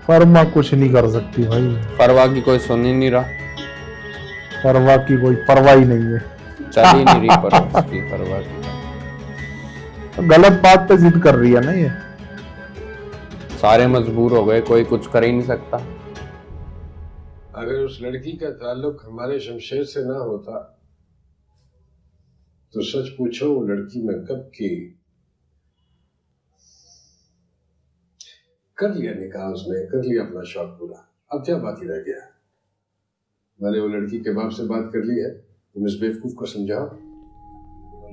फरमा कुछ नहीं कर सकती भाई। परवाह की कोई सुन ही नहीं रहा, परवाह की कोई परवाह ही नहीं है। चल ही नहीं रही पर उसकी परवाह की। गलत बात पे जिद कर रही है ना ये। सारे मजबूर हो गए, कोई कुछ कर ही नहीं सकता। अगर उस लड़की का ताल्लुक हमारे शमशेर से ना होता तो सच पूछो वो लड़की मैं कब की कर लिया निकाह, उसने कर लिया अपना शौक पूरा। अब क्या बाकी रह गया? मैंने वो लड़की के बाप से बात कर ली है, तुम इस बेवकूफ को समझाओ।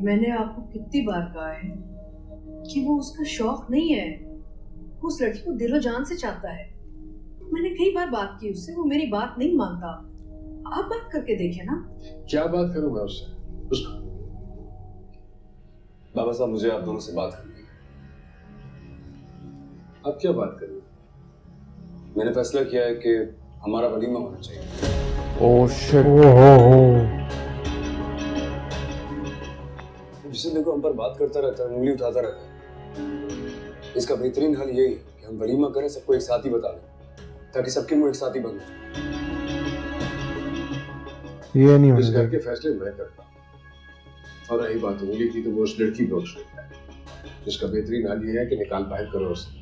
मैंने आपको कितनी बार कहा है कि वो उसका शौक नहीं है, वो उस लड़की को दिलो जान से चाहता है। मैंने कई बार बात की उससे, वो मेरी बात नहीं मानता। आप बात करके देखें ना। क्या बात करूं मैं उससे? उसको बाबा साहब, मुझे आप दोनों से बात करनी है। अब क्या बात करनी? मैंने फैसला किया है कि हमारा वलीमा होना चाहिए। Oh shit. ओहो। जिसे देखो हम पर बात करता रहता है, उंगली उठाता रहता है। इसका बेहतरीन हल यही है कि हम वलीमा करें, सबको एक साथ ही बता दें, ताकि सबके मुंह एक साथ ही बंद हो। ये नहीं इस घर होगा। के फैसले मैं करता हूं। और रही बात उंगली की तो वो उस लड़की को है। इसका बेहतरीन हल ये है कि निकाल बाहर करो उसे।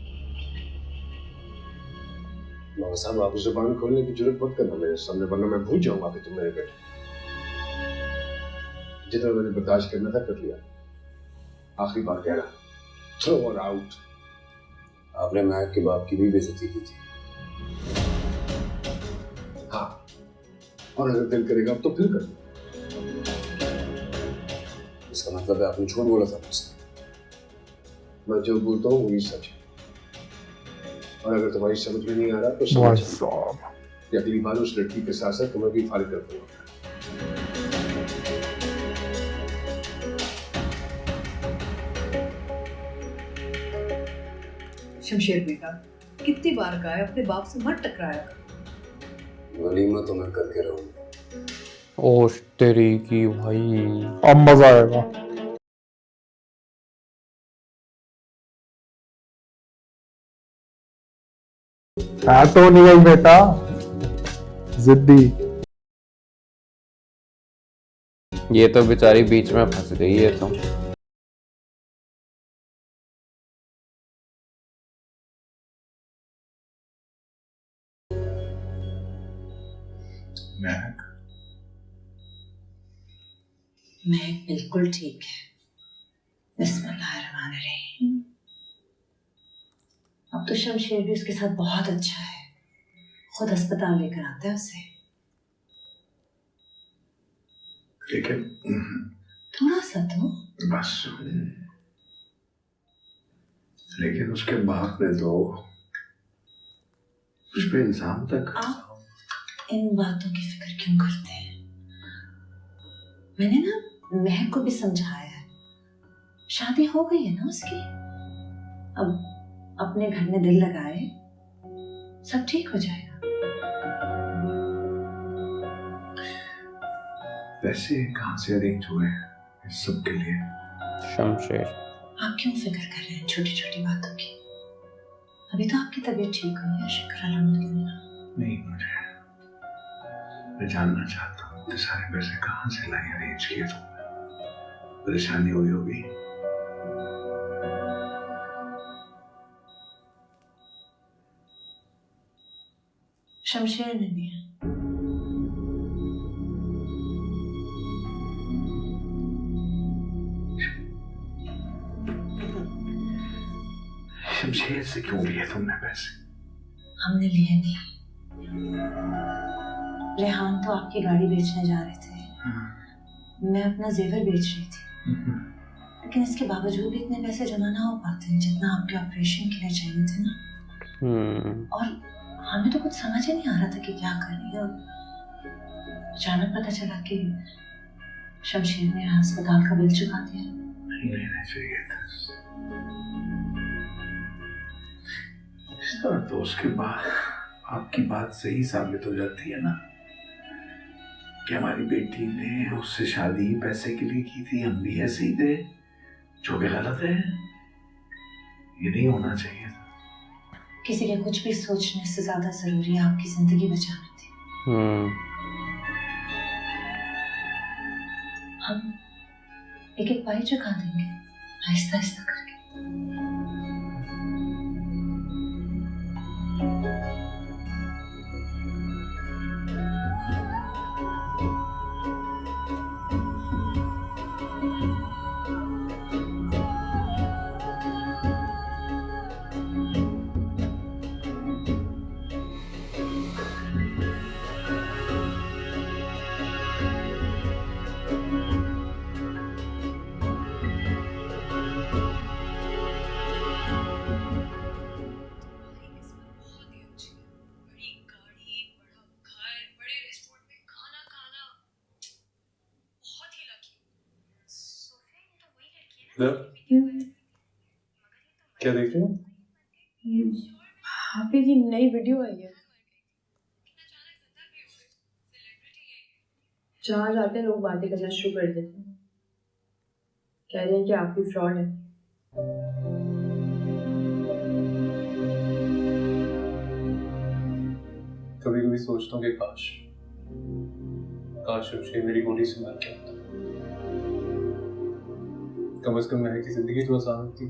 बाबा साहब, आप जुबान खोलने की जरूरत मत करना मेरे सामने, वरना मैं भूल जाऊंगा कि तुम मेरे बेटे। जितना मैंने बर्दाश्त करना था कर लिया। आखिरी बार कह रहा, थ्रो her आउट। आपने महक के बाप की भी बेइज्जती की थी। हाँ, और अगर दिल करेगा तो फिर कर। इसका मतलब है आपने झूठ बोला था मुझसे। मैं जो बोलता हूँ वही सच है। और अगर तुम्हारी समझ में नहीं आ रहा तो भाई समझ साहब। कि अगली बार उस लड़की के साथ साथ तुम्हें भी फारिग कर दूंगा। शमशेर बेटा, कितनी बार कहा है अपने बाप से मत टकराया कर। वलीमा तो मैं करके रहूंगा। ओह तेरी की भाई। अब मजा आएगा। तो नहीं गई बेटा, जिद्दी। ये तो बेचारी बीच में फंस गई है तो। महक बिल्कुल ठीक है। बिस्मिल्लाहिर्रहमानिर्रहीम। अब तो शमशेर भी उसके साथ बहुत अच्छा है, खुद अस्पताल लेकर आता है उसे। लेकिन थोड़ा सा तो बस, लेकिन उसके बाप ने तो उस पे इल्जाम तक। आप इन बातों की फिक्र क्यों करते हैं? मैंने ना महक को भी समझाया है, शादी हो गई है ना उसकी। अब अपने घर में दिल लगाए, सब ठीक हो जाएगा। वैसे कहाँ से अरेंज हुए इस सब के लिए? शमशेर। आप क्यों फिक्र कर रहे हैं छोटी छोटी बातों की? अभी तो आपकी तबीयत ठीक हुई है, शुक्र अल्हम्दुलिल्लाह। नहीं, मैं जानना चाहता हूँ कि सारे पैसे कहाँ से लाए, अरेंज किए तुमने? परेशानी हुई होगी। शमशेर ने दिया। शमशेर से क्यों लिए तुमने पैसे? हमने लिए नहीं। रेहान तो आपकी गाड़ी बेचने जा रहे थे, मैं अपना जेवर बेच रही थी। लेकिन इसके बावजूद भी इतने पैसे जमा ना हो पाते जितना आपके ऑपरेशन के लिए चाहिए थे ना। और हमें तो कुछ समझ ही नहीं आ रहा था कि क्या करें। और अचानक पता चला कि शमशेर ने अस्पताल का बिल चुका दिया। नहीं लेना चाहिए था। तो उसके बाद आपकी बात सही साबित हो जाती है ना कि हमारी बेटी ने उससे शादी पैसे के लिए की थी, हम भी ऐसे ही थे, जो कि गलत है। ये नहीं होना चाहिए था। किसी के कुछ भी सोचने से ज्यादा जरूरी है आपकी जिंदगी बचाना थी। हम एक एक पाई चुका देंगे आहिस्ता आहिस्ता करके। क्या देख रहे हो? भाभी की नई वीडियो आई है। जहाँ जाते हैं लोग बातें करना शुरू कर देते हैं, कह रहे हैं कि आप भी फ्रॉड है। कभी कभी सोचता हूँ कि काश उसे मेरी गोली से मर गया होता। कम से कम महक की जिंदगी तो आसान होती।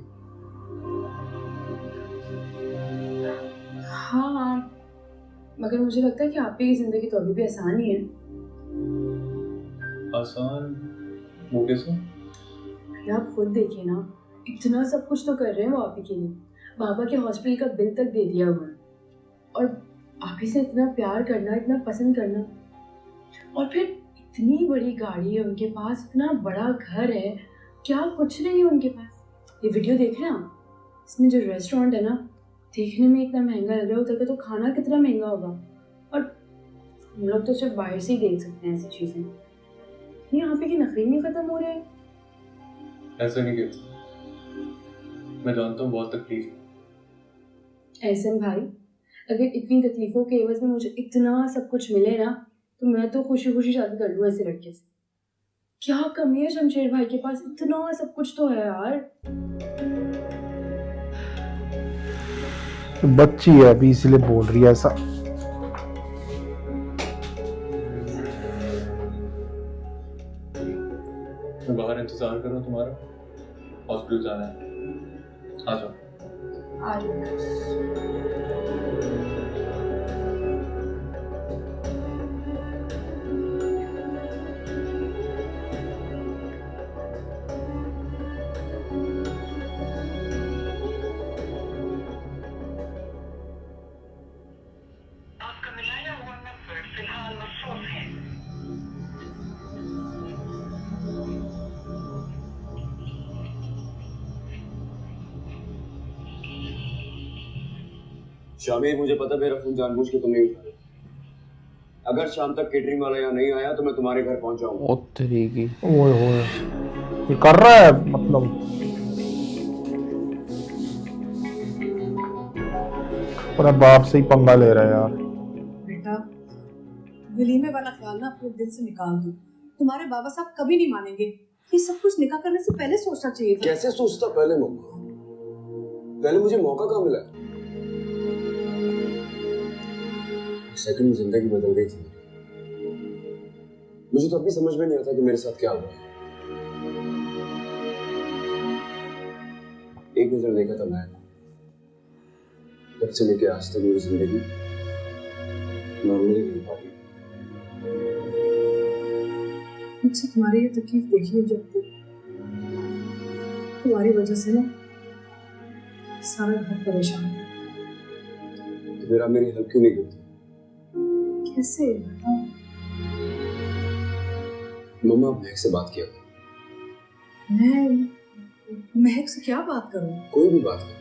हाँ, मगर मुझे लगता है कि आप की जिंदगी तो अभी भी आसान ही है। आसान? वो कैसे? आप खुद देखिए ना, इतना सब कुछ तो कर रहे हैं वो आप ही के लिए। बाबा के हॉस्पिटल का बिल तक दे दिया उन्होंने, और आप ही से इतना प्यार करना, इतना पसंद करना, और फिर इतनी बड़ी गाड़ी है उनके पास, इतना बड़ा घर है, क्या कुछ नहीं है उनके पास। ये वीडियो देख रहे हैं आप? इसमें जो रेस्टोरेंट है ना, देखने में इतना महंगा लग रहा है, उधर का तो खाना कितना महंगा होगा। और हम लोग तो सिर्फ बाहर से ही देख सकते हैं ऐसी चीजें। यहाँ पे की नखरे नहीं खत्म हो रहे हैं। ऐसा नहीं कहता, मैं जानता हूँ बहुत तकलीफ है। एहसन भाई, अगर इतनी तकलीफों के एवज में मुझे इतना सब कुछ मिले ना, तो मैं तो खुशी खुशी शादी कर लूँ ऐसे लड़के से। क्या कमी है शमशेर भाई के पास? इतना सब कुछ तो है यार। बच्ची है अभी, इसलिए बोल रही है ऐसा। मैं बाहर इंतजार कर रहा हूँ तुम्हारा, हॉस्पिटल जाना है। आ जाओ। आपका मिलाया हुआ नंबर फिलहाल मसरूफ है। शामिर, मुझे पता मेरा फोन जानबूझ के तुम नहीं उठाया। अगर शाम तक केटरिंग वाला यहाँ नहीं आया तो मैं तुम्हारे घर पहुंच जाऊंगा। ओ तरीकी। ओए होए, ये कर रहा है मतलब। अपने बाप से ही पंगा ले रहा है यार। बेटा, वलीमे वाला ख्याल ना अपने दिल से निकाल दो। तुम्हारे बाबा साहब कभी नहीं मानेंगे। ये सब कुछ निकाह करने से पहले सोचना चाहिए था। कैसे सोचता पहले मम्मा? पहले मुझे मौका कहाँ मिला? सेकंड में जिंदगी बदल गई थी। मुझे तो अभी समझ में नहीं आता कि मेरे साथ क्या हुआ। एक नजर देखा था मैं, तब से लेके आज तक मेरी जिंदगी नॉर्मली नहीं पाई। मुझसे तुम्हारी ये तकलीफ देखी है जब तक, तुम्हारी वजह से ना सारा घर परेशान है। तो फिर आप मेरी हेल्प क्यों नहीं करती? कैसे? मम्मा, महक से बात किया। मैं महक से क्या बात करूं? कोई भी बात नहीं।